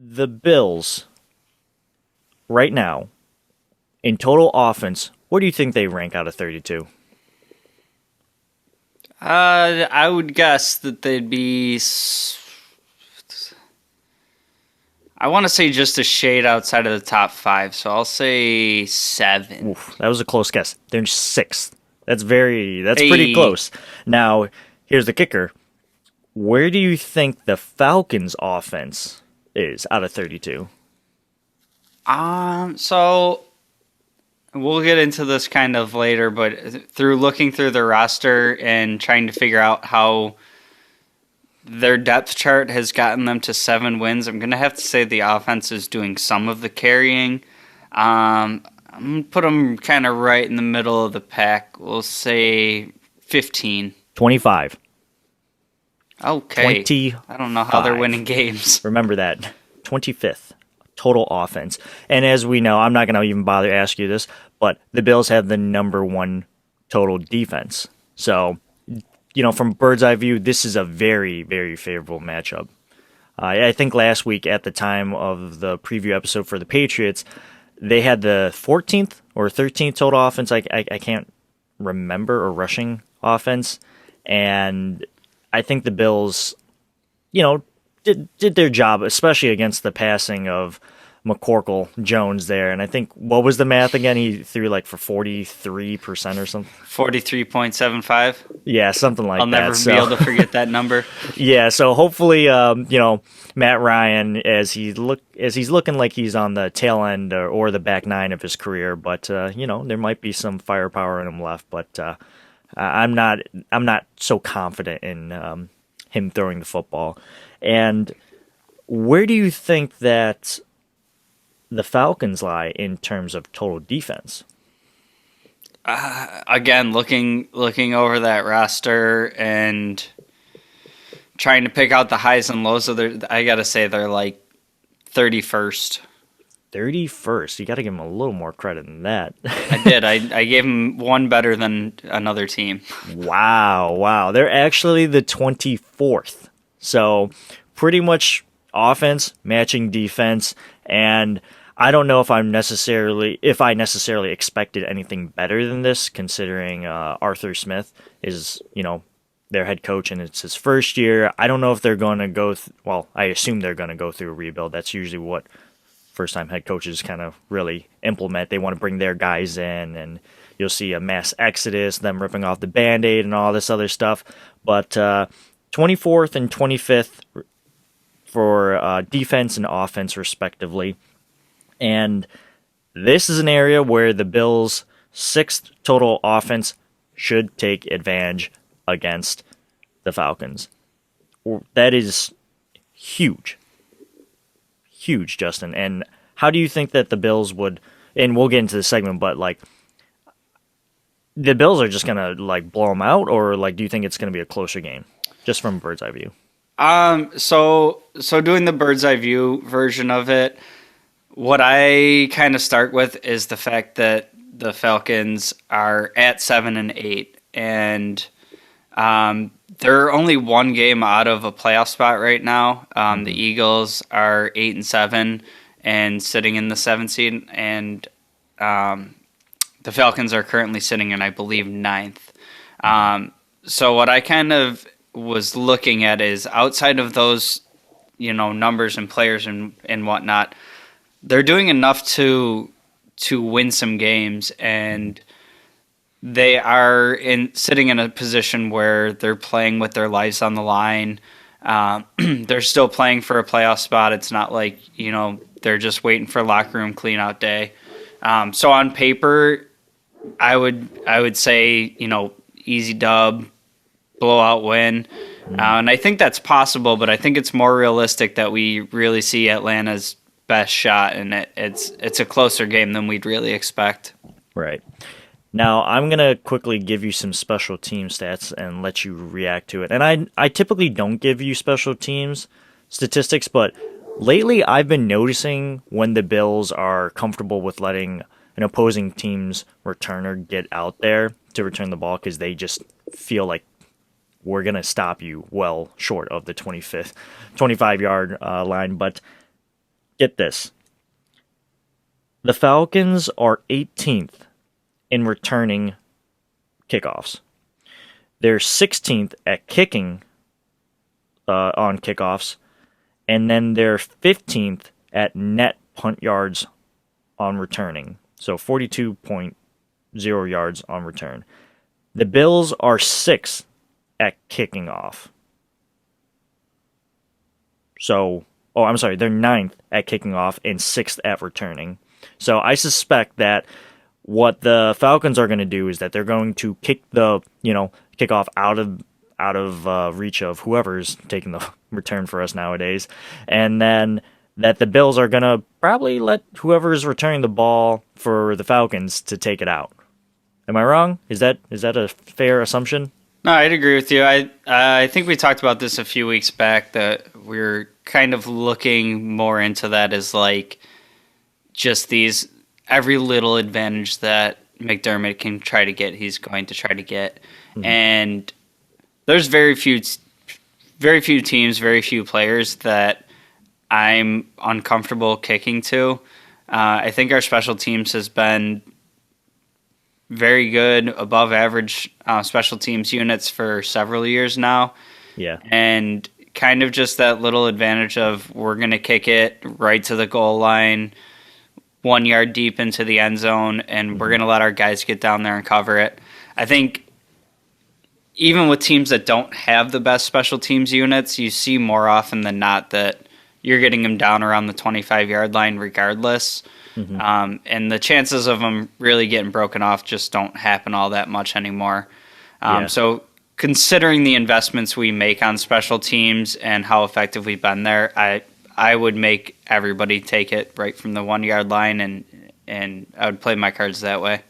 The Bills, right now, in total offense, what do you think they rank out of 32? I would guess that they'd be. I want to say just a shade outside of the top five, so I'll say seven. Oof, that was a close guess. They're sixth. That's pretty Hey, close. Now, here's the kicker. Where do you think the Falcons' offense is out of 32? so we'll get into this kind of later, but through looking through the roster and trying to figure out how their depth chart has gotten them to 7 wins, I'm gonna have to say the offense is doing some of the carrying. I'm gonna put them kind of right in the middle of the pack. We'll say 15. 25. Okay. 25. I don't know how they're winning games. Remember that. 25th total offense. And as we know, I'm not going to even bother to ask you this, but the Bills have the number one total defense. So, from bird's eye view, this is a very, very favorable matchup. I think last week at the time of the preview episode for the Patriots, they had the 14th or 13th total offense. I can't remember, or rushing offense. And I think the Bills, did their job, especially against the passing of McCorkle Jones there. And I think, what was the math again? He threw like for 43% or something. 43.75. Yeah, something like I'll that. never be able to forget that number. Yeah, so hopefully, Matt Ryan, as he's looking like he's on the tail end or the back nine of his career, but there might be some firepower in him left. But I'm not so confident in him throwing the football. And where do you think that the Falcons lie in terms of total defense? Again, looking over that roster and trying to pick out the highs and lows of I gotta say they're like 31st. 31st. You got to give them a little more credit than that. I did. I gave them one better than another team. Wow. They're actually the 24th. So pretty much offense matching defense, and I don't know if I necessarily expected anything better than this, considering Arthur Smith is, their head coach and it's his first year. I don't know if they're going to go I assume they're going to go through a rebuild. That's usually what first-time head coaches kind of really implement. They want to bring their guys in, and you'll see a mass exodus, them ripping off the Band-Aid and all this other stuff. But 24th and 25th for defense and offense, respectively. And this is an area where the Bills' sixth total offense should take advantage against the Falcons. That is huge. Huge, Justin. And how do you think that the Bills would, and we'll get into the segment, but the Bills are just going to blow them out, or do you think it's going to be a closer game, just from a bird's eye view? So doing the bird's eye view version of it, what I kind of start with is the fact that the Falcons are at 7-8, and they're only one game out of a playoff spot right now. The Eagles are 8-7 and sitting in the 7th seed, and the Falcons are currently sitting in, I believe, 9th. So what I kind of was looking at is, outside of those, numbers and players and whatnot, they're doing enough to win some games, and they are sitting in a position where they're playing with their lives on the line. They're still playing for a playoff spot. It's not like, they're just waiting for locker room clean out day. So on paper, I would say, easy dub, blowout win. And I think that's possible, but I think it's more realistic that we really see Atlanta's best shot, and it's a closer game than we'd really expect. Right. Now, I'm going to quickly give you some special team stats and let you react to it. And I typically don't give you special teams statistics, but lately I've been noticing when the Bills are comfortable with letting an opposing team's returner get out there to return the ball, because they just feel like we're going to stop you well short of the 25-yard line. But Get this. The Falcons are 18th in returning kickoffs. They're 16th at kicking on kickoffs, and then they're 15th at net punt yards on returning. So 42.0 yards on return. The Bills are 6th at kicking off. So, I'm sorry, they're 9th at kicking off and 6th at returning. So I suspect that what the Falcons are going to do is that they're going to kick kickoff out of reach of whoever's taking the return for us nowadays, and then that the Bills are going to probably let whoever's returning the ball for the Falcons to take it out. Am I wrong? Is that a fair assumption? No, I'd agree with you. I think we talked about this a few weeks back, that we're kind of looking more into that as like just these every little advantage that McDermott can try to get, he's going to try to get. Mm-hmm. And there's very few teams, very few players that I'm uncomfortable kicking to. I think our special teams has been very good, above average special teams units for several years now. Yeah. And kind of just that little advantage of we're going to kick it right to the goal line, 1 yard deep into the end zone, and we're going to let our guys get down there and cover it. I think even with teams that don't have the best special teams units, you see more often than not that you're getting them down around the 25-yard line regardless. Mm-hmm. And the chances of them really getting broken off just don't happen all that much anymore. So considering the investments we make on special teams and how effective we've been there, I would make everybody take it right from the 1 yard line, and I would play my cards that way.